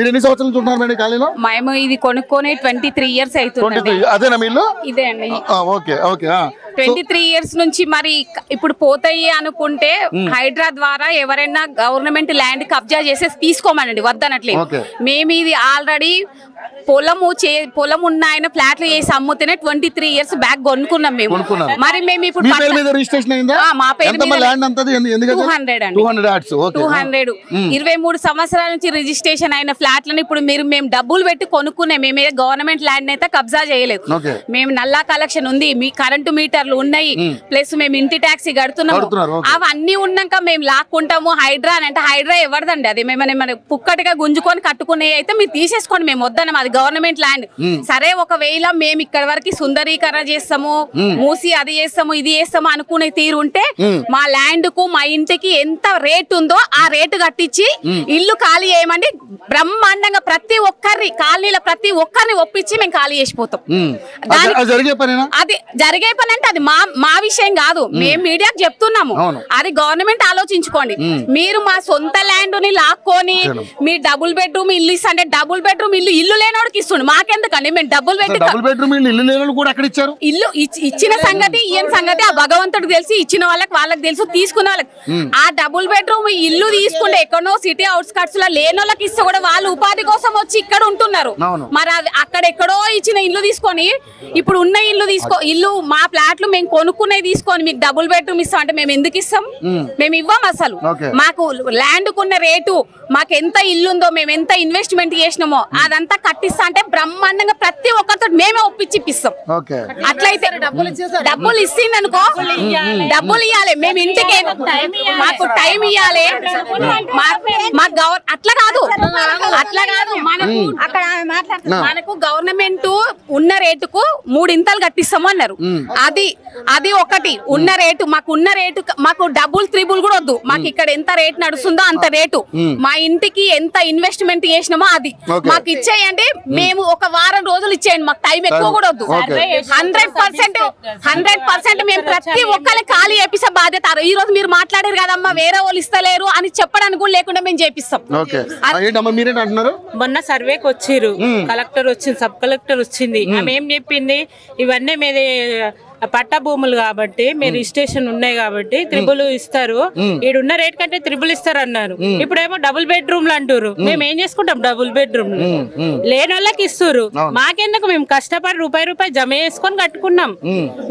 మీరు ఎన్ని సంవత్సరాల నుంచి ఉంటున్నారు మేడం కాలనీలో? మేము ఇది కొనుక్కొని 23 years అవుతుంది. అదేనా మీ ఇల్లు? ఇదే అండి. Okay okay. 23 years నుంచి మరి ఇప్పుడు పోతాయి అనుకుంటే హైడ్రా ద్వారా ఎవరైనా గవర్నమెంట్ ల్యాండ్ కబ్జా చేసేసి తీసుకోమనండి, వద్దనట్లేదు. మేము ఇది ఆల్రెడీ పొలం ఉన్న ఆయన ఫ్లాట్లు చేసి అమ్ముతేనే 23 years బ్యాక్ కొనుక్కున్నాం మేము. మరి మేము ఇప్పుడు మా పేరు మీద 23 సంవత్సరాల నుంచి రిజిస్ట్రేషన్ అయిన ఫ్లాట్లను ఇప్పుడు మేము డబ్బులు పెట్టి కొనుక్కున్నాం. మేము గవర్నమెంట్ ల్యాండ్ అయితే కబ్జా చేయలేదు. మేము నల్లా కలెక్షన్ ఉంది, మీ కరెంటు మీటర్లు ఉన్నాయి, ప్లస్ మేము ఇంటి ట్యాక్సీ కడుతున్నాము. అవన్నీ ఉన్నాక మేము లాక్కుంటాము. హైడ్రా అంటే హైడ్రా ఎవరిదండి? అది మేము పుక్కటిగా గుంజుకొని కట్టుకునే అయితే మీరు తీసేసుకోండి, మేము వద్దన్నాం. అది గవర్నమెంట్ ల్యాండ్. సరే ఒకవేళ మేము ఇక్కడ వరకు సుందరీకరణ చేస్తాము, మూసి అది చేస్తాము ఇది చేస్తాము అనుకునే తీరు ఉంటే మా ల్యాండ్ కు మా ఇంటికి ఎంత రేట్ ఉందో ఆ రేటు కట్టించి ఇల్లు ఖాళీ చేయమండి. బ్రహ్మాండంగా ప్రతి ఒక్కరిని కాలనీలో ప్రతి ఒక్కరిని ఒప్పించి మేము ఖాళీ చేసిపోతాం. అది జరిగే పని అంటే అది మా విషయం కాదు, మేము మీడియాకు చెప్తున్నాము. అది గవర్నమెంట్ ఆలోచించుకోండి. మీరు మా సొంత ల్యాండ్ ని లాక్కొని మీ డబుల్ బెడ్రూమ్ ఇల్లు ఇస్తా అంటే డబుల్ బెడ్రూమ్ ఇల్లు లేనోడికి ఇస్తుండు, మాకెందుకండి? మేము డబుల్ బెడ్రూమ్ ఇల్లు ఇచ్చిన సంగతి ఈయన సంగతి ఆ భగవంతుడికి తెలిసి, ఇచ్చిన వాళ్ళకి తెలుసు, తీసుకున్న వాళ్ళకి. ఆ డబుల్ బెడ్రూమ్ ఇల్లు తీసుకుంటే ఎక్కడో సిటీ అవుట్స్కట్స్ లో లేనోళ్ళకి ఇస్తే కూడా వాళ్ళు ఉపాధి కోసం వచ్చి ఇక్కడ ఉంటున్నారు. మరి అక్కడ ఎక్కడో ఇచ్చిన ఇల్లు తీసుకొని ఇప్పుడు ఉన్న ఇల్లు మా ఫ్లాట్లు మేము కొనుక్కునే తీసుకొని మీకు డబుల్ బెడ్రూమ్ ఇస్తాం అంటే మేము ఎందుకు ఇస్తాం? మేము ఇవ్వం అసలు. మాకు ల్యాండ్ కున్న రేటు, మాకు ఎంత ఇల్లుందో, మేము ఎంత ఇన్వెస్ట్మెంట్ చేసినామో అదంతా కట్టిస్తా అంటే బ్రహ్మాండంగా ప్రతి ఒక్కరితో మేమే ఒప్పించి ఇప్పిస్తాం. అట్లయితే డబ్బులు ఇస్తుందనుకో, డబ్బులు ఇవ్వాలి, మేము ఇంటికి మాకు టైం ఇవ్వాలి. అట్లా కాదు మనకు గవర్నమెంట్ ఉన్న రేటుకు 3 ఇంతలు కట్టిస్తాము అన్నారు. అది ఒకటి ఉన్న రేటు. మాకు డబుల్ త్రిబుల్ కూడా వద్దు. మాకు ఇక్కడ ఎంత రేట్ నడుస్తుందో అంత రేటు, మా ఇంటికి ఎంత ఇన్వెస్ట్మెంట్ చేసినామో అది మాకు ఇచ్చేయండి. మేము ఒక వారం రోజులు ఇచ్చేయండి, మాకు టైం ఎక్కువ కూడా వద్దు. 100% మేము ప్రతి ఒక్కరికి ఖాళీ చేపిస్తా బాధ్యత. ఈ రోజు మీరు మాట్లాడారు కదమ్మా వేరే వాళ్ళు ఇస్తలేరు అని చెప్పడానికి కూడా లేకుండా మేము చేపిస్తాం. మొన్న సర్వేకి వచ్చిర్రు, కలెక్టర్ వచ్చింది, సబ్ కలెక్టర్ వచ్చింది. ఆమె ఏం చెప్పింది, ఇవన్నీ మీది పట్టా భూములు కాబట్టి మీరు రిజిస్ట్రేషన్ ఉన్నాయి కాబట్టి త్రిబుల్ ఇస్తారు, ఈడున్న రేట్ కంటే త్రిబుల్ ఇస్తారు అన్నారు. ఇప్పుడేమో డబుల్ బెడ్రూమ్లు అంటారు. మేము ఏం చేసుకుంటాం? డబుల్ బెడ్రూమ్ లేని వాళ్ళకి ఇస్తారు. మాకెందుకు? మేము కష్టపడి రూపాయి జమ చేసుకొని కట్టుకున్నాం.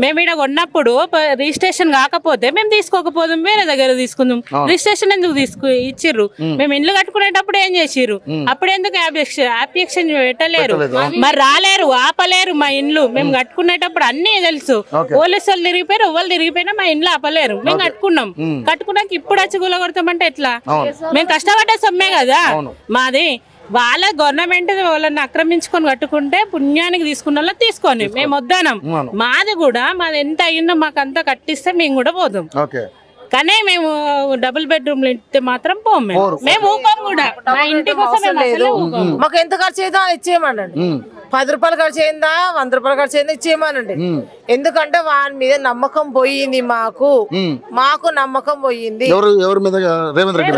మేము ఇక్కడ కొన్నప్పుడు రిజిస్ట్రేషన్ కాకపోతే మేము తీసుకోకపోదాం, వేరే దగ్గర తీసుకుందాం. రిజిస్ట్రేషన్ ఎందుకు ఇచ్చిర్రు? మేము ఇల్లు కట్టుకునేటప్పుడు ఏం చేసిర్రు? అప్పుడు ఎందుకు అబ్జెక్షన్ పెట్టలేరు? మరి రాలేరు, ఆపలేరు మా ఇండ్లు. మేము కట్టుకునేటప్పుడు అన్ని తెలుసు. పోలీసు వాళ్ళు తిరిగిపోయారు, ఎవరు తిరిగిపోయినా మా ఇంట్లో ఆపలేరు. మేము కట్టుకున్నాక ఇప్పుడు వచ్చి గులగొడతామంటే ఎట్లా? మేము కష్టపడ్డ సొమ్మే కదా మాది. వాళ్ళ గవర్నమెంట్ వాళ్ళని ఆక్రమించుకొని కట్టుకుంటే పుణ్యానికి తీసుకున్న వాళ్ళు తీసుకొని మేము వద్దానం. మాది ఎంత అయ్యిందో మాకు అంతా కట్టిస్తే మేము కూడా పోదాం. కానీ మేము డబుల్ బెడ్రూమ్ ఇస్తే మాత్రం పోము. మేము ఊపం కూడా, మా ఇంటి కోసం మాకు ఎంత ఖర్చు అయిందో ఇచ్చేయమనండి. 10 రూపాయలు ఖర్చు అయిందా, 100 రూపాయలు ఖర్చు అయిందా ఇచ్చేయమనండి. ఎందుకంటే వాని మీద నమ్మకం పోయింది. మాకు నమ్మకం పోయింది.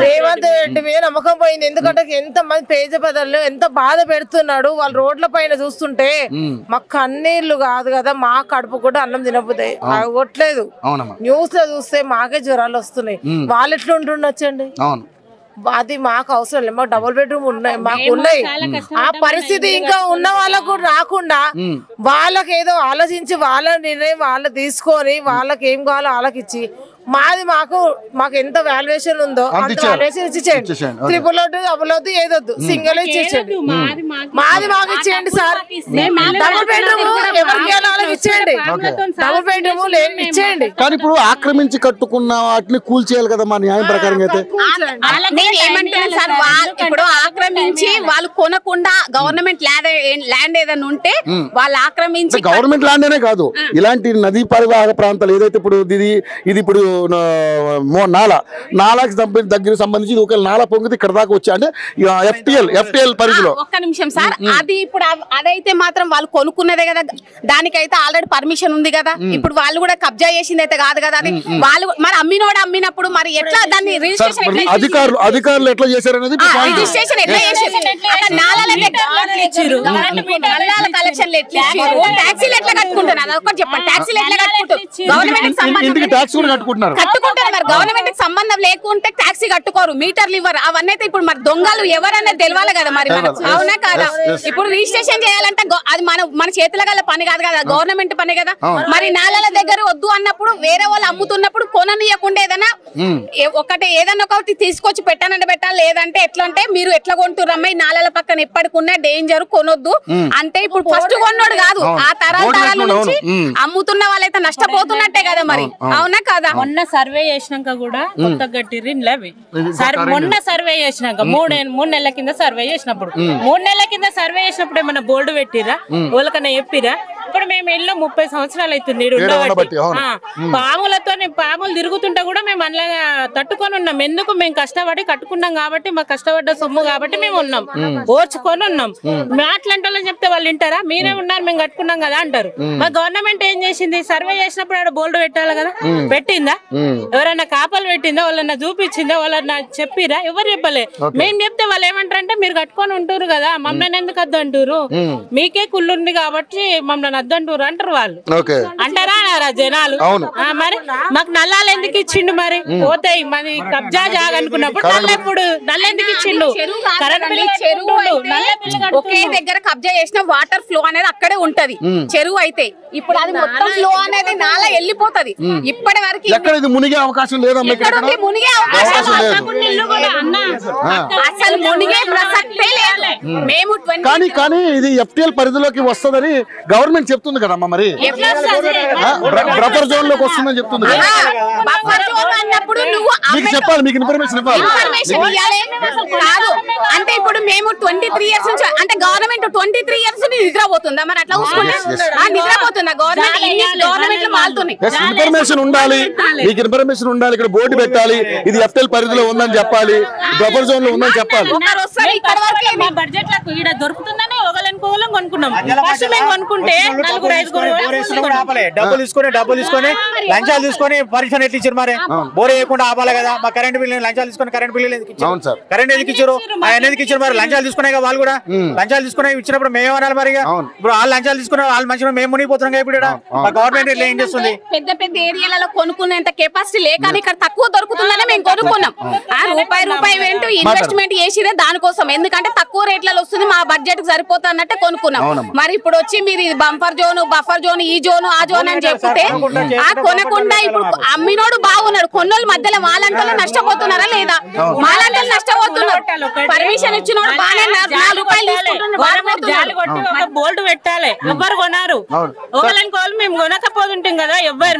రేవంత్ రెడ్డి మీద నమ్మకం పోయింది. ఎందుకంటే ఎంత మంది పేద ప్రజలు ఎంత బాధ పెడుతున్నాడు. వాళ్ళు రోడ్ల పైన చూస్తుంటే మాకు కన్నీళ్లు కాదు కదా, మా కడుపు కూడా అన్నం తినపోతాయి అవ్వట్లేదు. న్యూస్ లో చూస్తే మాకే జ్వరాలు వస్తున్నాయి. వాళ్ళు ఎట్లా ఉంటుండొచ్చండి? అది మాకు అవసరం లేదు. మాకు డబుల్ బెడ్రూమ్ ఉన్నాయి, మాకు ఉన్నాయి. ఆ పరిస్థితి ఇంకా ఉన్న వాళ్ళకు రాకుండా వాళ్ళకి ఏదో ఆలోచించి వాళ్ళ నిర్ణయం వాళ్ళు తీసుకొని వాళ్ళకి ఏం కావాలో వాళ్ళకి ఇచ్చి మాకు ఎంత వాల్యుయేషన్ ఉందో అంత వాల్యుయేషన్ ఇచ్చేయండి. ట్రిపుల్ వద్దు, డబుల్ వద్దు, ఏదొద్దు, సింగిల్ ఇచ్చేయండి. మాది మాకు ఇచ్చేయండి సార్. డబుల్ బెడ్రూమ్ ఎవరికి వాళ్ళకి ఇచ్చేయండి. డబుల్ బెడ్రూమ్ లేని ఇచ్చేయండి. కానీ ఇప్పుడు ఆక్రమించి కట్టుకున్న వాటిని కూల్ చేయాలి కదా మా న్యాయం ప్రకారం అయితే. నేను ఏమంటాను సార్, ఇప్పుడు ఆక్రమించి వాళ్ళు కొనకుండా గవర్నమెంట్ ల్యాండ్ ఏదైనా ఉంటే వాళ్ళు ఆక్రమించి, గవర్నమెంట్ ల్యాండ్ అనే కాదు, ఇలాంటి నదీ పరివాహక ప్రాంతాలు ఏదైతే ఇప్పుడు ఇది ఇప్పుడు నాలాకి దగ్గర సంబంధించి ఒకవేళ నాలా పొంగితే ఇక్కడ దాకా వచ్చి అంటే ఎఫ్టిఎల్ పరిధిలో. ఒక్క నిమిషం సార్, అది ఇప్పుడు అదైతే మాత్రం వాళ్ళు కొనుక్కున్నదే కదా, దానికైతే ఆల్రెడీ పర్మిషన్ ఉంది కదా. ఇప్పుడు వాళ్ళు కూడా కబ్జా చేసింది అయితే కాదు కదా, అది వాళ్ళు మరి అమ్మినోడు అమ్మినప్పుడు మరి ఎట్లా దాన్ని రిజిస్ట్రేషన్ అధికారులు ఎట్లా చేశారనేది రిజిస్ట్రేషన్ ఎట్లా చేశారు, కలెక్షన్ ఎట్లా ఇచ్చారు, ట్యాక్సీలు ఎట్లా కట్టుకుంటున్నారు అదొకటి చెప్పండి. ట్యాక్సీలు ఎట్లా కట్టుకుంటారు, గవర్నమెంట్ కట్టుకుంటారు మరి గవర్నమెంట్ కి సంబంధం లేకుంటే ట్యాక్సీ కట్టుకోరు, మీటర్లు ఇవ్వరు. అవన్నీ అయితే ఇప్పుడు మరి దొంగలు ఎవరనేది తెలియాలి కదా మరి మనకు, అవునా కాదా? ఇప్పుడు రిజిస్ట్రేషన్ చేయాలంటే అది మన చేతుల గల పని కాదు కదా, గవర్నమెంట్ పని కదా. మరి నాలాల దగ్గర వద్దు అన్నప్పుడు వేరే వాళ్ళు అమ్ముతున్నప్పుడు కొననీయకుండా ఏదైనా ఏదన్నా ఒకటి తీసుకొచ్చి పెట్టానంటే పెట్టాలి, లేదంటే ఎట్లా అంటే మీరు ఎట్లా కొంటున్నారు అమ్మాయి నాలాల పక్కన ఎప్పటికున్నా డేంజర్ కొనొద్దు అంటే ఇప్పుడు ఫస్ట్ కొన్నోడు కాదు, ఆ తరాల నుంచి అమ్ముతున్న వాళ్ళైతే నష్టపోతున్నట్టే కదా మరి, అవునా కాదా? మొన్న సర్వే చేసినాక కూడా కొత్త గట్టిర్రు అవి మొన్న సర్వే చేసినాక 3 నెలల కింద సర్వే చేసినప్పుడు 3 నెలల కింద సర్వే చేసినప్పుడు ఏమన్నా బోర్డు పెట్టిరా, వాళ్ళకన్నా చెప్పిరా? ఇప్పుడు మేము ఇల్లు 30 సంవత్సరాలు అవుతుంది, పాములు తిరుగుతుంటే కూడా మేము అలా తట్టుకొని ఉన్నాం. ఎందుకు? మేము కష్టపడి కట్టుకున్నాం కాబట్టి, మా కష్టపడ్డ సొమ్ము కాబట్టి మేము ఉన్నాం, ఓర్చుకొని ఉన్నాం. మాట్లాంటి వాళ్ళని చెప్తే వాళ్ళు వింటారా? మీరే ఉన్నారు మేము కట్టుకున్నాం కదా అంటారు. మా గవర్నమెంట్ ఏం చేసింది? సర్వే చేసినప్పుడు ఆడ బోర్డు పెట్టాలి కదా, పెట్టిందా? ఎవరైనా కాపలు పెట్టిందా? వాళ్ళన్నా చూపించిందా? వాళ్ళన్నా చెప్పిరా? ఎవరు చెప్పలే. మేము చెప్తే వాళ్ళు ఏమంటారంటే మీరు కట్టుకొని ఉంటారు కదా, మమ్మల్ని ఎందుకు వద్దు అంటారు, మీకే కుళ్ళు ఉంది కాబట్టి మమ్మల్ని వద్దంటారు అంటారు వాళ్ళు. అంటారా జనాలు? మరి మాకు నల్లాలు ఎందుకు ఇచ్చిండు? మరి పోతాయి మరి కబ్జా జాగా అనుకున్నప్పుడు నల్ల ఎందుకు ఇచ్చిండు? ఒకే దగ్గర కబ్జా చేసిన వాటర్ ఫ్లో అనేది అక్కడే ఉంటది చెరువు అయితే, ఇప్పుడు అది మొత్తం ఫ్లో అనేది నాలా వెళ్ళిపోతది. ఇప్పటి వరకు మునిగే అవకాశం లేదమ్మా, మునిగే అవకాశం అసలు మునిగే ప్రసక్తే లేదు. మేము కానీ ఇది ఎఫ్టిఎల్ పరిధిలోకి వస్తుందని గవర్నమెంట్ చెప్తుంది కదమ్మా, మరి బఫర్ జోన్ లోకి వస్తుందని చెప్తుంది అన్నప్పుడు నువ్వు చెప్పాలి, మీకు ఇన్ఫర్మేషన్ ఇవ్వాలి కాదు అంటే ఇప్పుడు మేము 23 years నుంచి అంటే గవర్నమెంట్ 23 years నుంచి నిద్రపోతుందా? మరి అట్లా చూసుకుంటే నిద్రపోతుందా గవర్నమెంట్ మారుతున్నాయి. ఇన్ఫర్మేషన్ ఉండాలి, మీకు ఇన్ఫర్మేషన్ ఉండాలి, ఇక్కడ బోర్డు పెట్టాలి, ఇది ఎఫ్టిఎల్ పరిధిలో ఉందని చెప్పాలి, బఫర్ జోన్ లో ఉందని చెప్పాలి. బడ్జెట్ లకు ఇక్కడ దొరుకుతుందని ఒకళ్ళని కొనుక్కున్నాం. ఫస్ట్ మేము కొనుక్కుంటే 4-5 డబ్బులు తీసుకొని లంచాలు తీసుకొని పరీక్షలు ఎట్లా ఇచ్చారు? మరి బోర్ వేయకుండా ఆపాలి కదా. మా కరెంట్ బిల్లు లంచాలు తీసుకొని కరెంట్ బిల్లు ఎందుకు ఇచ్చారు? కరెంట్ ఎందుకు ఇచ్చారు? ఆయన ఎందుకు ఇచ్చారు? మరి లంచాలు తీసుకునే వాళ్ళు కూడా లంచాలు తీసుకునే ఇచ్చినప్పుడు మేము అనాలి మరి. ఇప్పుడు వాళ్ళు లంచాలు తీసుకున్న వాళ్ళు మంచిగా మేము మునిగిపోతున్నాం. ఇప్పుడు గవర్నమెంట్ ఇట్లా ఏం చేస్తుంది? పెద్ద పెద్ద ఏరియాలలో కొనుక్కునేంత కెపాసిటీ లేక ఇక్కడ తక్కువ దొరుకుతుందని మేము కొనుక్కున్నాం. రూపాయి ఇన్వెస్ట్మెంట్ చేసిరే దానికోసం, ఎందుకంటే తక్కువ రేట్లలో వస్తుంది, మా బడ్జెట్ సరిపోతా అన్నట్టే కొనుక్కున్నాం. మరి ఇప్పుడు వచ్చి మీరు ఇది బంపర్ జోన్, బఫర్ జోన్, ఈ జోన్, ఆ జోన్ అని చెప్తే కొనకుండా ఇప్పుడు అమ్మినోడు బాగున్నాడు, కొన్నోళ్ళు మధ్యలో వాళ్ళంటే నష్టపోతున్నారా లేదా? వాళ్ళంటే నష్టపోతున్నారు. పర్మిషన్ ఇచ్చినోడు బాగానే బోర్డు పెట్టాలి. ఎవ్వరు కొన్నారు? ఒకళ్ళని కోళ్ళు మేము కొనకపోతుంటాం కదా ఎవ్వరు.